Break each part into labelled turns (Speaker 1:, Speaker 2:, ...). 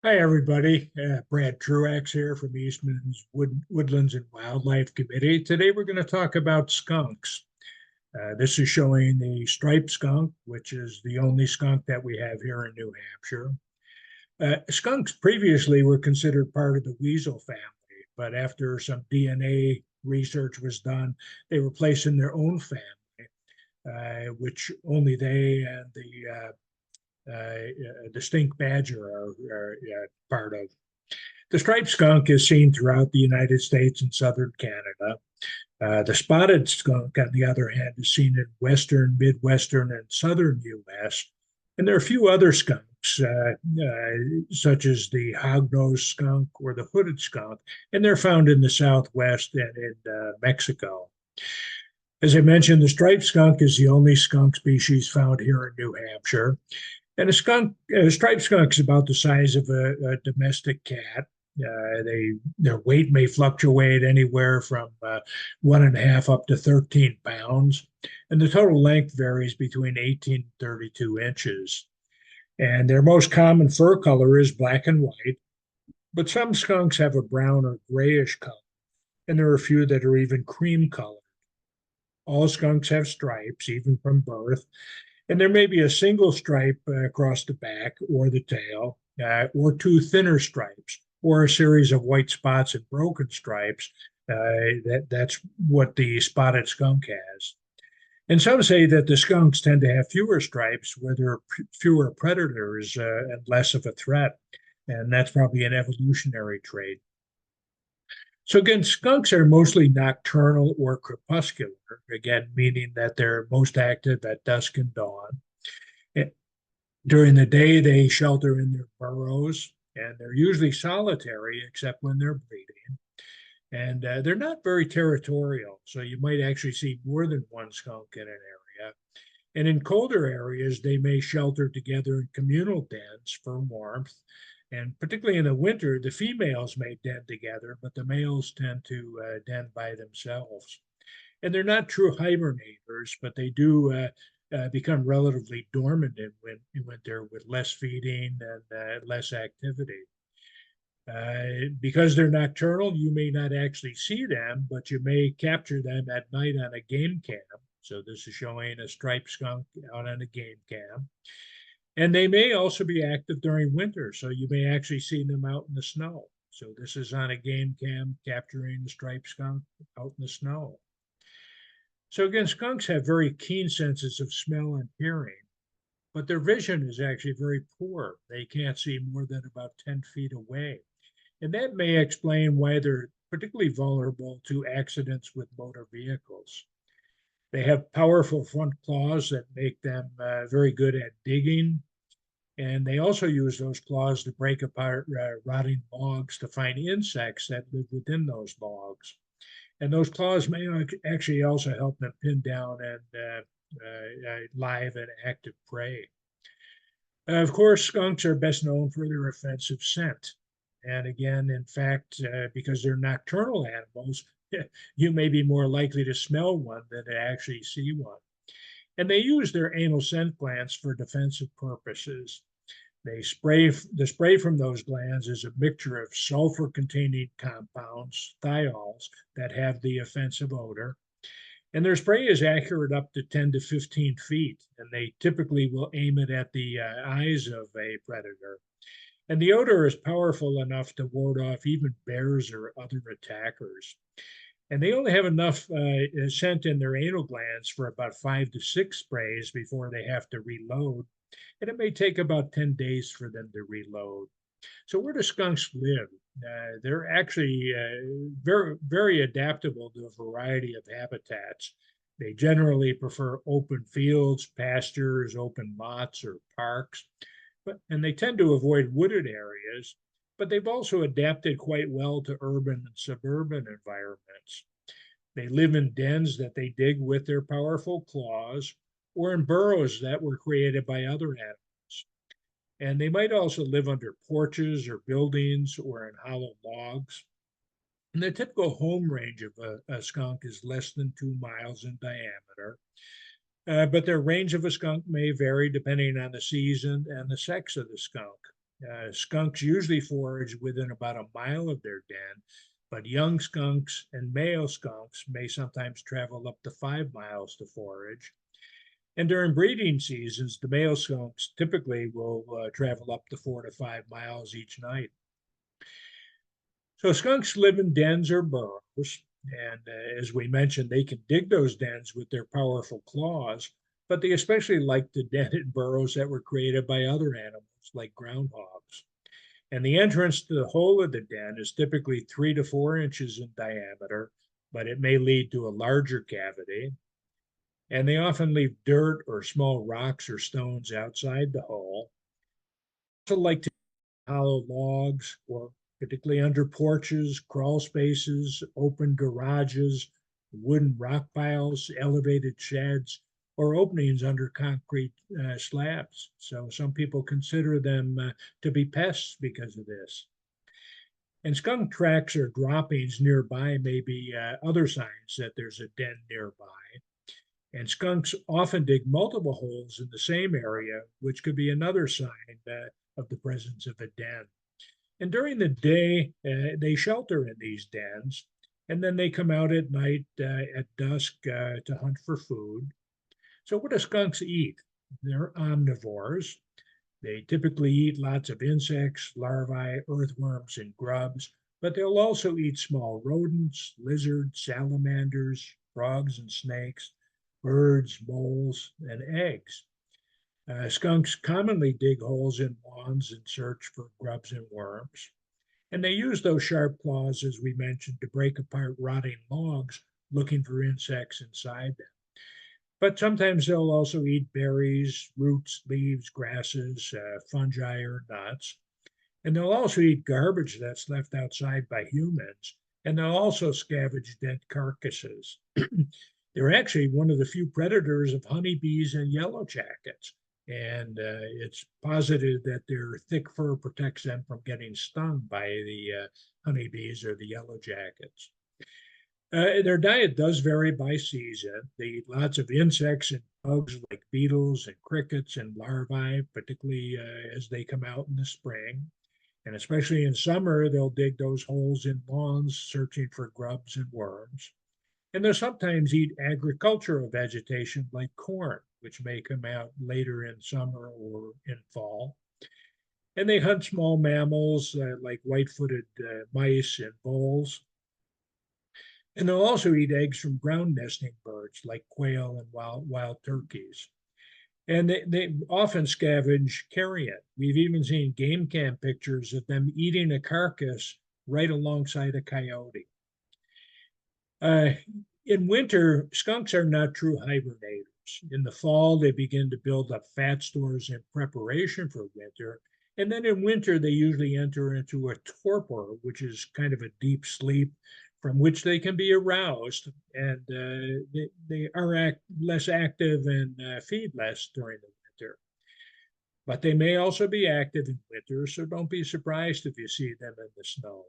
Speaker 1: Hi, everybody. Brad Truax here from Eastman's Woodlands and Wildlife Committee. Today, we're going to talk about skunks. This is showing the striped skunk, which is the only skunk that we have here in New Hampshire. Skunks previously were considered part of the weasel family, but after some DNA research was done, they were placed in their own family, which only they and the stink badger are part of. The striped skunk is seen throughout the United States and southern Canada. The spotted skunk, on the other hand, is seen in western, midwestern, and southern U.S. And there are a few other skunks, such as the hognose skunk or the hooded skunk, and they're found in the southwest and in Mexico. As I mentioned, the striped skunk is the only skunk species found here in New Hampshire. And a striped skunk is about the size of a domestic cat. Their weight may fluctuate anywhere from 1.5 up to 13 pounds, and the total length varies between 18 and 32 inches. And their most common fur color is black and white, but some skunks have a brown or grayish color, and there are a few that are even cream colored. All skunks have stripes, even from birth, and there may be a single stripe across the back or the tail, or two thinner stripes, or a series of white spots and broken stripes. That's what the spotted skunk has. And some say that the skunks tend to have fewer stripes where there are fewer predators and less of a threat. And that's probably an evolutionary trait. So again, skunks are mostly nocturnal or crepuscular, again, meaning that they're most active at dusk and dawn. During the day, they shelter in their burrows, and they're usually solitary except when they're breeding. And they're not very territorial, so you might actually see more than one skunk in an area. And in colder areas, they may shelter together in communal dens for warmth. And particularly in the winter, the females may den together, but the males tend to den by themselves. And they're not true hibernators, but they do become relatively dormant in winter with less feeding and less activity. Because they're nocturnal, you may not actually see them, but you may capture them at night on a game cam. So this is showing a striped skunk out on a game cam. And they may also be active during winter, so you may actually see them out in the snow. So this is on a game cam capturing the striped skunk out in the snow. So again, skunks have very keen senses of smell and hearing, but their vision is actually very poor. They can't see more than about 10 feet away. And that may explain why they're particularly vulnerable to accidents with motor vehicles. They have powerful front claws that make them very good at digging. And they also use those claws to break apart rotting logs to find insects that live within those logs. And those claws may actually also help them pin down and live and active prey. Of course, skunks are best known for their offensive scent. And again, in fact, because they're nocturnal animals, you may be more likely to smell one than to actually see one. And they use their anal scent glands for defensive purposes. The spray from those glands is a mixture of sulfur-containing compounds, thiols, that have the offensive odor. And their spray is accurate up to 10 to 15 feet, and they typically will aim it at the eyes of a predator. And the odor is powerful enough to ward off even bears or other attackers. And they only have enough scent in their anal glands for about 5 to 6 sprays before they have to reload. And it may take about 10 days for them to reload. So where do skunks live? They're actually very, very adaptable to a variety of habitats. They generally prefer open fields, pastures, open lots, or parks, and they tend to avoid wooded areas, but they've also adapted quite well to urban and suburban environments. They live in dens that they dig with their powerful claws or in burrows that were created by other animals. And they might also live under porches or buildings or in hollow logs. And the typical home range of a skunk is less than 2 miles in diameter. But their range of a skunk may vary depending on the season and the sex of the skunk. Skunks usually forage within about a mile of their den, but young skunks and male skunks may sometimes travel up to 5 miles to forage. And during breeding seasons, the male skunks typically will travel up to 4 to 5 miles each night. So skunks live in dens or burrows, and as we mentioned, they can dig those dens with their powerful claws, but they especially like to den in burrows that were created by other animals like groundhogs. And the entrance to the hole of the den is typically 3 to 4 inches in diameter, but it may lead to a larger cavity. And they often leave dirt or small rocks or stones outside the hole. They also like to hollow logs, or particularly under porches, crawl spaces, open garages, wooden rock piles, elevated sheds, or openings under concrete slabs. So some people consider them to be pests because of this. And skunk tracks or droppings nearby may be other signs that there's a den nearby. And skunks often dig multiple holes in the same area, which could be another sign of the presence of a den. And during the day, they shelter in these dens, and then they come out at night at dusk to hunt for food. So, what do skunks eat? They're omnivores. They typically eat lots of insects, larvae, earthworms, and grubs, but they'll also eat small rodents, lizards, salamanders, frogs, and snakes, birds, moles, and eggs. Skunks commonly dig holes in lawns in search for grubs and worms. And they use those sharp claws, as we mentioned, to break apart rotting logs looking for insects inside them. But sometimes they'll also eat berries, roots, leaves, grasses, fungi, or nuts. And they'll also eat garbage that's left outside by humans. And they'll also scavenge dead carcasses. They're actually one of the few predators of honeybees and yellow jackets. And it's posited that their thick fur protects them from getting stung by the honeybees or the yellow jackets. Their diet does vary by season. They eat lots of insects and bugs like beetles and crickets and larvae, particularly as they come out in the spring. And especially in summer, they'll dig those holes in lawns searching for grubs and worms. And they'll sometimes eat agricultural vegetation like corn, which may come out later in summer or in fall. And they hunt small mammals like white-footed mice and voles. And they'll also eat eggs from ground nesting birds like quail and wild turkeys. And they often scavenge carrion. We've even seen game cam pictures of them eating a carcass right alongside a coyote. Uh, in winter, skunks are not true hibernators. In the fall, they begin to build up fat stores in preparation for winter. And then in winter, they usually enter into a torpor, which is kind of a deep sleep from which they can be aroused. And they are less active and feed less during the winter. But they may also be active in winter, so don't be surprised if you see them in the snow.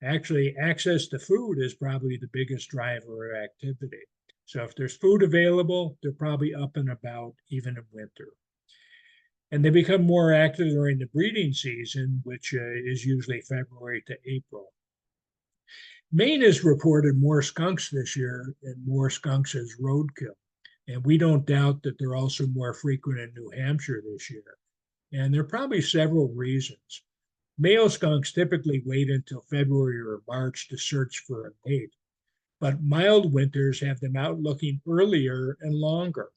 Speaker 1: Actually, access to food is probably the biggest driver of activity. So if there's food available, they're probably up and about even in winter. And they become more active during the breeding season, which is usually February to April. Maine has reported more skunks this year and more skunks as roadkill. And we don't doubt that they're also more frequent in New Hampshire this year. And there are probably several reasons. Male skunks typically wait until February or March to search for a mate, but mild winters have them out looking earlier and longer.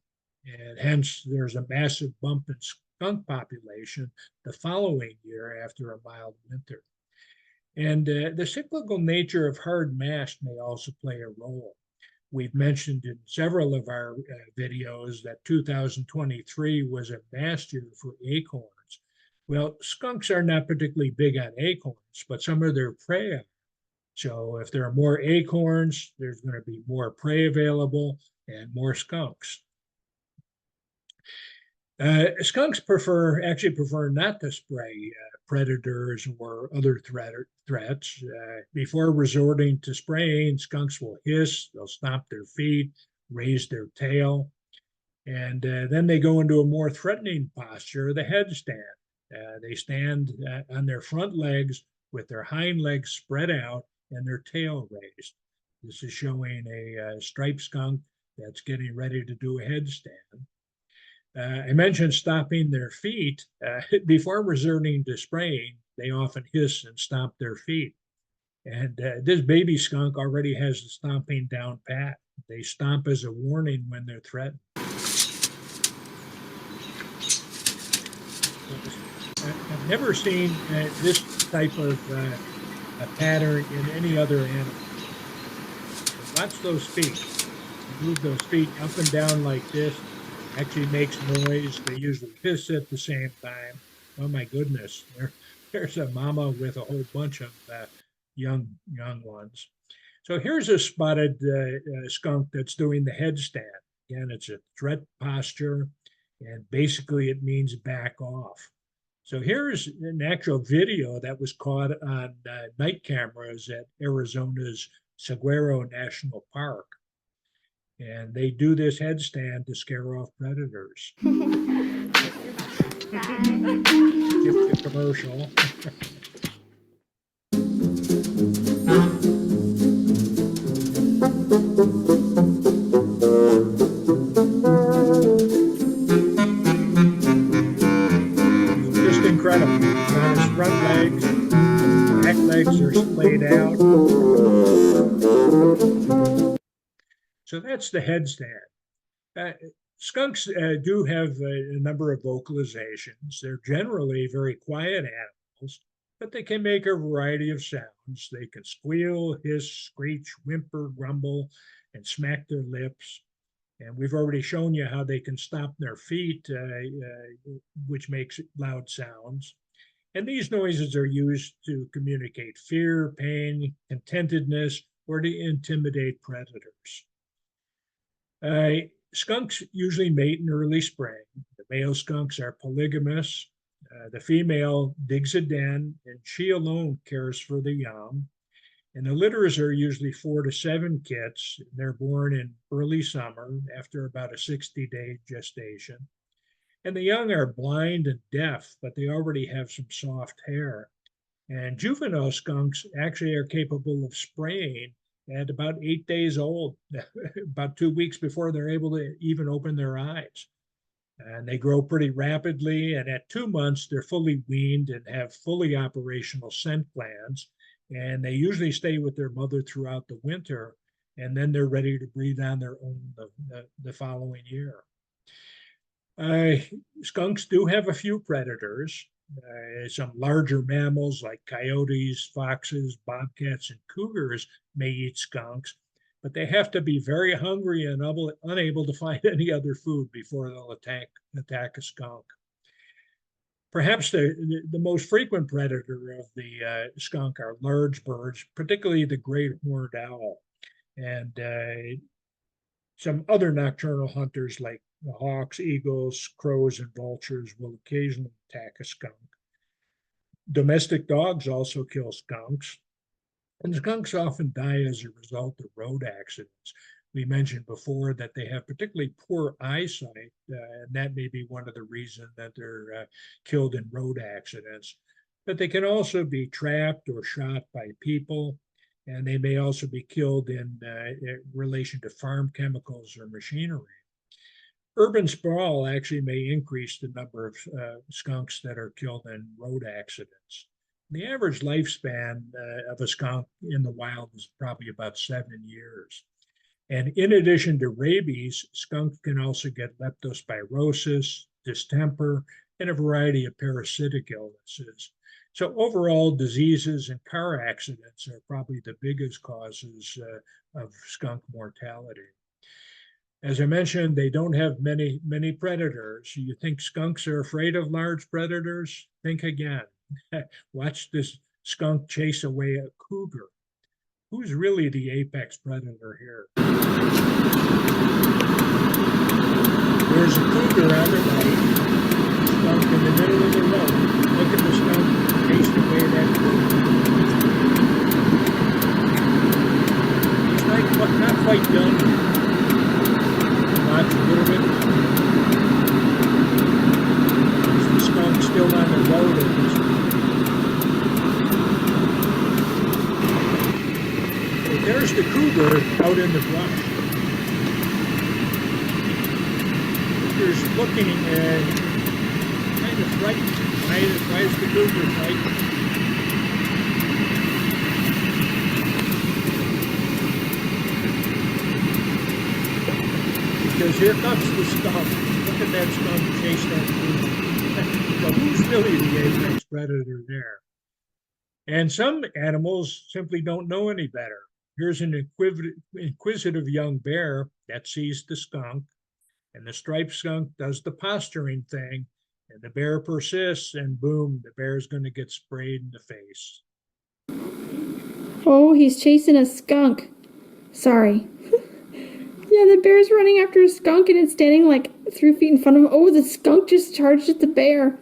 Speaker 1: And hence, there's a massive bump in skunk population the following year after a mild winter. And the cyclical nature of hard mast may also play a role. We've mentioned in several of our videos that 2023 was a mast year for acorns. Well, skunks are not particularly big on acorns, but some of their prey are. So if there are more acorns, there's going to be more prey available and more skunks. Skunks actually prefer not to spray predators or other threats. Before resorting to spraying, skunks will hiss, they'll stomp their feet, raise their tail, and then they go into a more threatening posture, the headstand. They stand on their front legs with their hind legs spread out and their tail raised. This is showing a striped skunk that's getting ready to do a headstand. I mentioned stopping their feet. Before resorting to spraying, they often hiss and stomp their feet. And this baby skunk already has the stomping down pat. They stomp as a warning when they're threatened. I've never seen this type of a pattern in any other animal. Watch those feet. Move those feet up and down like this. Actually makes noise. They usually hiss at the same time. Oh my goodness! There's a mama with a whole bunch of young ones. So here's a spotted skunk that's doing the headstand. Again, it's a threat posture, and basically it means back off. So here's an actual video that was caught on night cameras at Arizona's Saguaro National Park. And they do this headstand to scare off predators. Skip the commercial. Just incredible. On his front legs, back legs are splayed out. So that's the headstand. Skunks do have a number of vocalizations. They're generally very quiet animals, but they can make a variety of sounds. They can squeal, hiss, screech, whimper, grumble, and smack their lips. And we've already shown you how they can stomp their feet, which makes loud sounds. And these noises are used to communicate fear, pain, contentedness, or to intimidate predators. Skunks usually mate in early spring. The male skunks are polygamous. The female digs a den, and she alone cares for the young. And the litters are usually 4 to 7 kits. They're born in early summer after about a 60-day gestation. And the young are blind and deaf, but they already have some soft hair. And juvenile skunks actually are capable of spraying at about 8 days old, about 2 weeks before they're able to even open their eyes. And they grow pretty rapidly, and at 2 months, they're fully weaned and have fully operational scent glands. And they usually stay with their mother throughout the winter, and then they're ready to breathe on their own the following year. Skunks do have a few predators. Some larger mammals like coyotes, foxes, bobcats, and cougars may eat skunks, but they have to be very hungry and unable to find any other food before they'll attack a skunk. Perhaps the most frequent predator of the skunk are large birds, particularly the great horned owl. And some other nocturnal hunters like hawks, eagles, crows, and vultures will occasionally attack a skunk. Domestic dogs also kill skunks, and skunks often die as a result of road accidents. We mentioned before that they have particularly poor eyesight, and that may be one of the reasons that they're killed in road accidents. But they can also be trapped or shot by people, and they may also be killed in relation to farm chemicals or machinery. Urban sprawl actually may increase the number of skunks that are killed in road accidents. The average lifespan of a skunk in the wild is probably about 7 years. And in addition to rabies, skunks can also get leptospirosis, distemper, and a variety of parasitic illnesses. So overall, diseases and car accidents are probably the biggest causes of skunk mortality. As I mentioned, they don't have many predators. You think skunks are afraid of large predators? Think again. Watch this skunk chase away a cougar. Who's really the apex predator here? There's a cougar on the right, skunk in the middle of the road. Look at the skunk chasing away that cougar. He's not quite done. Watch a little bit. Is the skunk still on the road the cougar out in the brush. Cougar's looking kind of frightened. Why is the cougar frightened? Because here comes the skunk. Look at that skunk chase that cougar. So who's really the apex predator there? And some animals simply don't know any better. Here's an inquisitive young bear that sees the skunk, and the striped skunk does the posturing thing, and the bear persists, and boom, the bear's going to get sprayed in the face.
Speaker 2: Oh, he's chasing a skunk. Sorry. Yeah, the bear's running after a skunk and it's standing like 3 feet in front of him. Oh, the skunk just charged at the bear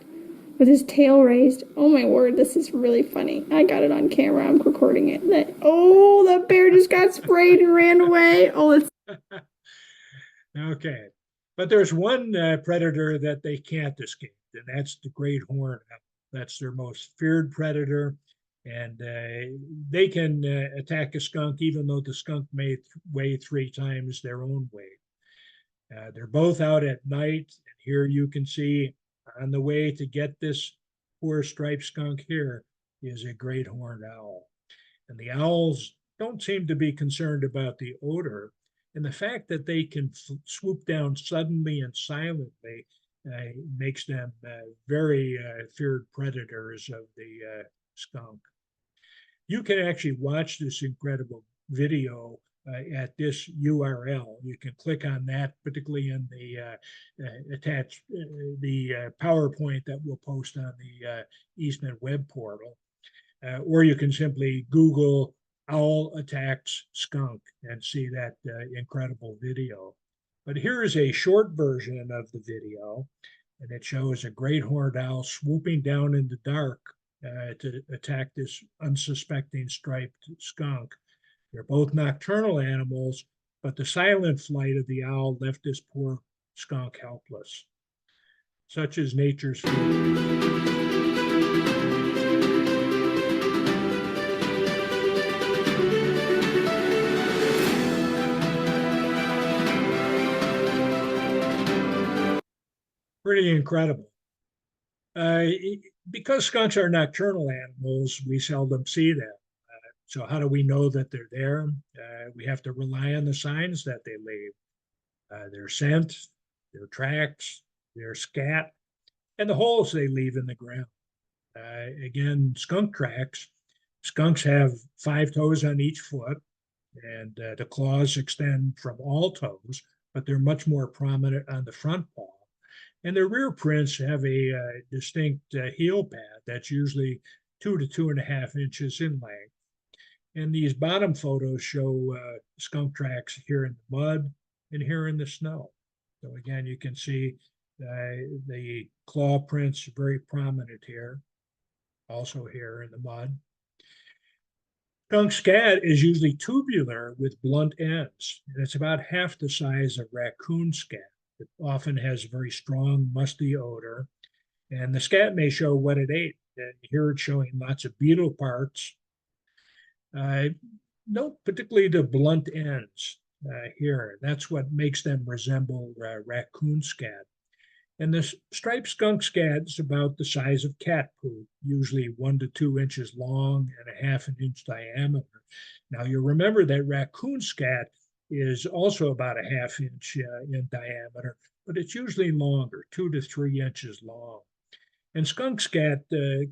Speaker 2: with his tail raised. Oh my word, this is really funny. I got it on camera. I'm recording it. Oh, the bear just got sprayed and ran away. Oh, it's
Speaker 1: Okay. But there's one predator that they can't escape, and that's the great horned owl. That's their most feared predator. And they can attack a skunk even though the skunk may weigh 3 times their own weight. They're both out at night. And here you can see on the way to get this poor striped skunk here is a great horned owl. And the owls don't seem to be concerned about the odor. And the fact that they can swoop down suddenly and silently makes them very feared predators of the skunk. You can actually watch this incredible video at this URL. You can click on that, particularly in the attached the PowerPoint that we'll post on the Eastman web portal. Or you can simply Google owl attacks skunk and see that incredible video. But here is a short version of the video, and it shows a great horned owl swooping down in the dark to attack this unsuspecting striped skunk. They're both nocturnal animals, but the silent flight of the owl left this poor skunk helpless. Such is nature's food. Pretty incredible. Because skunks are nocturnal animals, we seldom see them. So how do we know that they're there? We have to rely on the signs that they leave. Their scent, their tracks, their scat, and the holes they leave in the ground. Again, skunk tracks. Skunks have 5 toes on each foot, and the claws extend from all toes, but they're much more prominent on the front paw. And their rear prints have a distinct heel pad that's usually 2 to 2.5 inches in length. And these bottom photos show skunk tracks here in the mud and here in the snow. So again, you can see the claw prints very prominent here, also here in the mud. Skunk scat is usually tubular with blunt ends, and it's about half the size of raccoon scat. It often has a very strong, musty odor, and the scat may show what it ate. And here it's showing lots of beetle parts. Note particularly the blunt ends here. That's what makes them resemble raccoon scat. And the striped skunk scat is about the size of cat poop, usually 1 to 2 inches long and 1/2 inch diameter. Now you remember that raccoon scat is also about 1/2 inch in diameter, but it's usually longer, 2 to 3 inches long. And skunk scat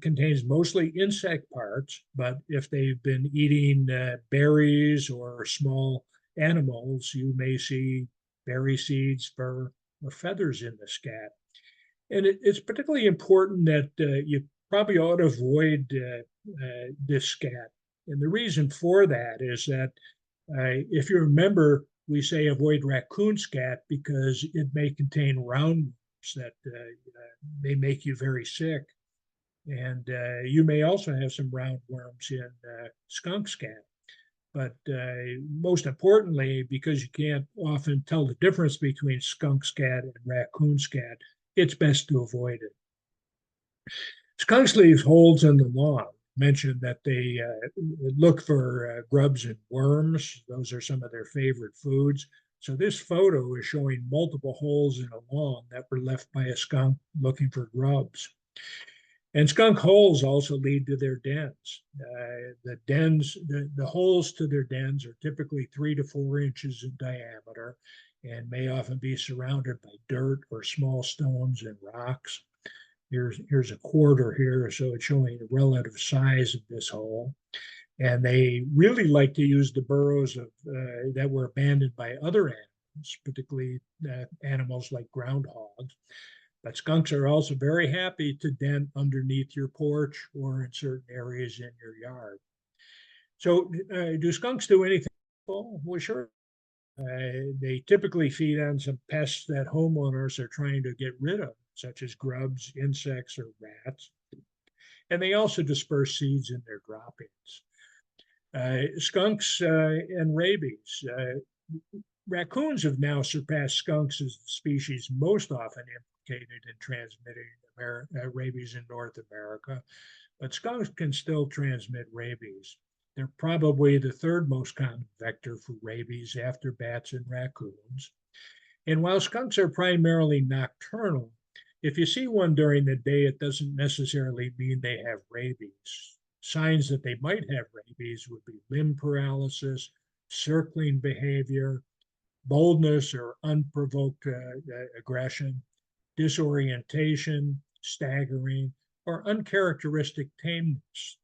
Speaker 1: contains mostly insect parts, but if they've been eating berries or small animals, you may see berry seeds, fur, or feathers in the scat. And it's particularly important that you probably ought to avoid this scat. And the reason for that is that if you remember, we say avoid raccoon scat because it may contain roundworms that may make you very sick. And you may also have some roundworms in skunk scat. But most importantly, because you can't often tell the difference between skunk scat and raccoon scat, it's best to avoid it. Skunks leave holes in the lawn, mentioned that they look for grubs and worms. Those are some of their favorite foods. So this photo is showing multiple holes in a lawn that were left by a skunk looking for grubs. And skunk holes also lead to their dens. The holes to their dens are typically 3 to 4 inches in diameter and may often be surrounded by dirt or small stones and rocks. Here's a quarter here, so it's showing the relative size of this hole. And they really like to use the burrows that were abandoned by other animals, particularly animals like groundhogs. But skunks are also very happy to den underneath your porch or in certain areas in your yard. So, do skunks do anything? Well, sure. They typically feed on some pests that homeowners are trying to get rid of, such as grubs, insects, or rats. And they also disperse seeds in their droppings. Skunks and rabies. Raccoons have now surpassed skunks as the species most often implicated in transmitting rabies in North America, but skunks can still transmit rabies. They're probably the third most common vector for rabies after bats and raccoons. And while skunks are primarily nocturnal, if you see one during the day, it doesn't necessarily mean they have rabies. Signs that they might have rabies would be limb paralysis, circling behavior, boldness or unprovoked aggression, disorientation, staggering, or uncharacteristic tameness.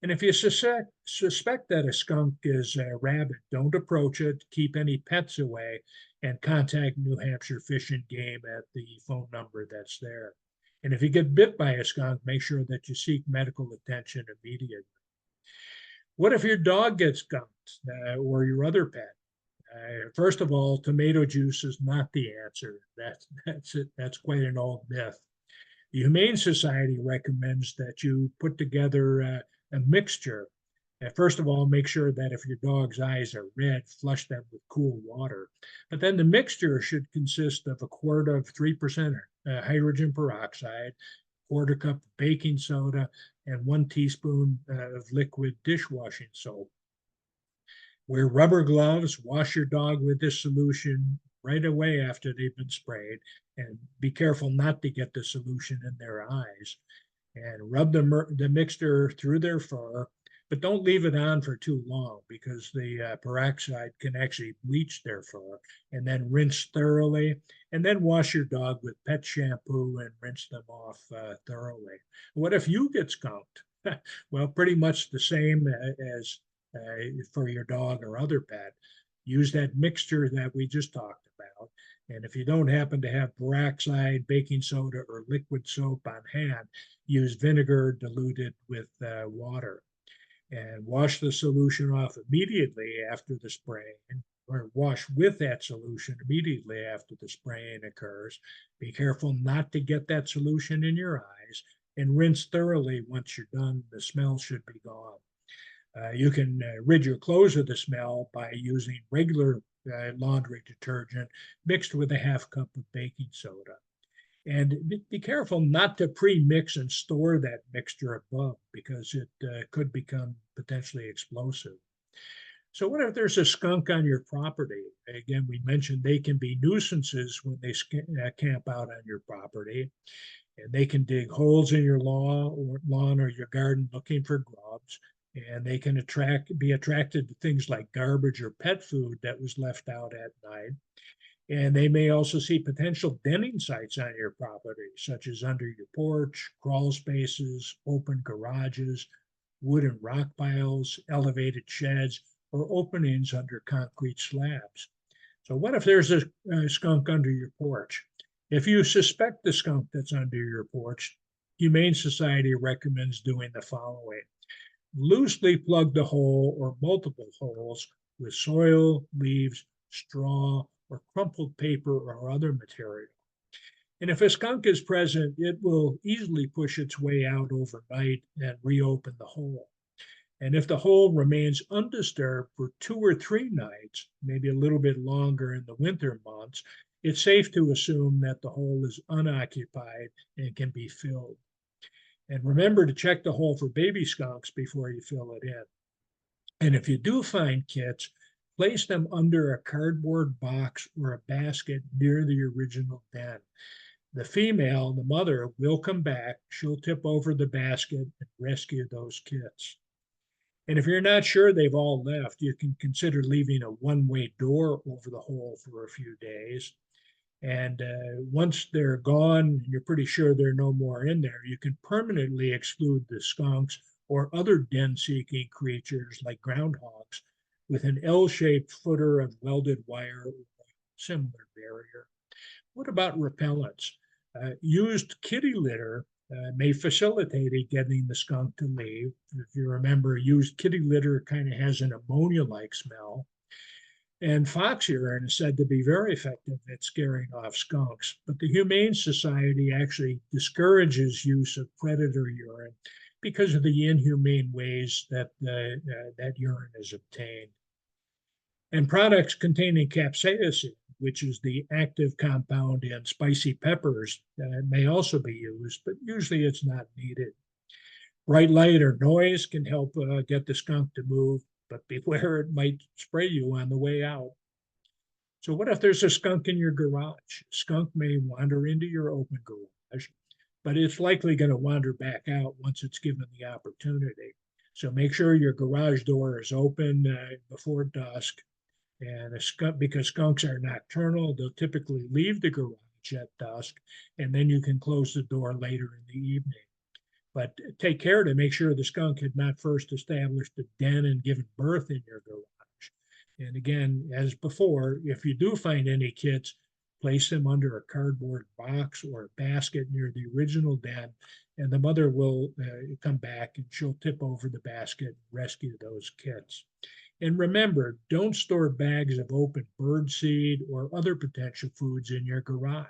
Speaker 1: And if you suspect that a skunk is rabid, don't approach it, keep any pets away, and contact New Hampshire Fish and Game at the phone number that's there. And if you get bit by a skunk, make sure that you seek medical attention immediately. What if your dog gets skunked or your other pet? First of all, tomato juice is not the answer. That's it. That's quite an old myth. The Humane Society recommends that you put together a mixture. First of all, make sure that if your dog's eyes are red, flush them with cool water. But then the mixture should consist of a quart of 3% hydrogen peroxide, quarter cup of baking soda, and 1 teaspoon of liquid dishwashing soap. Wear rubber gloves, wash your dog with this solution right away after they've been sprayed, and be careful not to get the solution in their eyes. And rub the mixture through their fur, but don't leave it on for too long because the peroxide can actually bleach their fur. And then rinse thoroughly, and then wash your dog with pet shampoo and rinse them off thoroughly. What if you get skunked? Well, pretty much the same as for your dog or other pet. Use that mixture that we just talked about. And if you don't happen to have peroxide, baking soda, or liquid soap on hand, use vinegar diluted with water. And wash the solution off immediately after the spraying, or wash with that solution immediately after the spraying occurs. Be careful not to get that solution in your eyes, and rinse thoroughly once you're done. The smell should be gone. You can rid your clothes of the smell by using regular laundry detergent mixed with a half cup of baking soda. And be careful not to pre-mix and store that mixture above because it could become potentially explosive. So what if there's a skunk on your property? Again, we mentioned they can be nuisances when they camp out on your property. And they can dig holes in your lawn or your garden looking for grubs. And they can be attracted to things like garbage or pet food that was left out at night. And they may also see potential denning sites on your property, such as under your porch, crawl spaces, open garages, wood and rock piles, elevated sheds, or openings under concrete slabs. So what if there's a skunk under your porch? If you suspect the skunk that's under your porch, Humane Society recommends doing the following. Loosely plug the hole or multiple holes with soil, leaves, straw, or crumpled paper or other material. And if a skunk is present, it will easily push its way out overnight and reopen the hole. And if the hole remains undisturbed for 2 or 3 nights, maybe a little bit longer in the winter months, it's safe to assume that the hole is unoccupied and can be filled. And remember to check the hole for baby skunks before you fill it in. And if you do find kits, place them under a cardboard box or a basket near the original den. The female, the mother, will come back. She'll tip over the basket and rescue those kits. And if you're not sure they've all left, you can consider leaving a one-way door over the hole for a few days. And once they're gone, and you're pretty sure there are no more in there, you can permanently exclude the skunks or other den-seeking creatures like groundhogs with an L-shaped footer of welded wire or similar barrier. What about repellents? Used kitty litter may facilitate getting the skunk to leave. If you remember, used kitty litter kind of has an ammonia-like smell. And fox urine is said to be very effective at scaring off skunks, but the Humane Society actually discourages use of predator urine because of the inhumane ways that that urine is obtained. And products containing capsaicin, which is the active compound in spicy peppers, may also be used, but usually it's not needed. Bright light or noise can help get the skunk to move, but beware it might spray you on the way out. So what if there's a skunk in your garage? Skunk may wander into your open garage, but it's likely going to wander back out once it's given the opportunity. So make sure your garage door is open before dusk. And a skunk, because skunks are nocturnal, they'll typically leave the garage at dusk, and then you can close the door later in the evening. But take care to make sure the skunk had not first established a den and given birth in your garage. And again, as before, if you do find any kits, place them under a cardboard box or a basket near the original den, and the mother will come back and she'll tip over the basket and rescue those kits. And remember, don't store bags of open bird seed or other potential foods in your garage.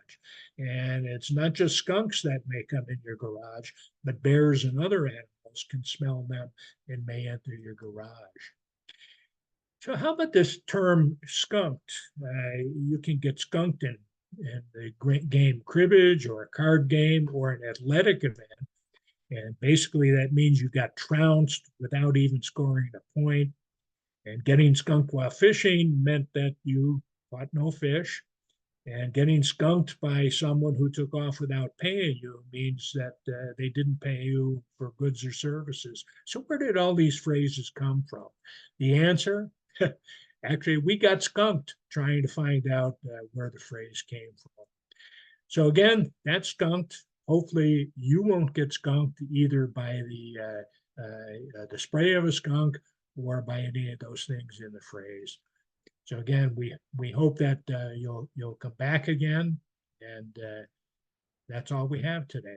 Speaker 1: And it's not just skunks that may come in your garage, but bears and other animals can smell them and may enter your garage. So how about this term skunked? You can get skunked in the game cribbage or a card game or an athletic event. And basically that means you got trounced without even scoring a point. And getting skunked while fishing meant that you caught no fish. And getting skunked by someone who took off without paying you means that they didn't pay you for goods or services. So where did all these phrases come from? The answer? Actually, we got skunked trying to find out where the phrase came from. So again, that's skunked. Hopefully you won't get skunked either by the spray of a skunk or by any of those things in the phrase. So again, we hope that you'll come back again, and that's all we have today.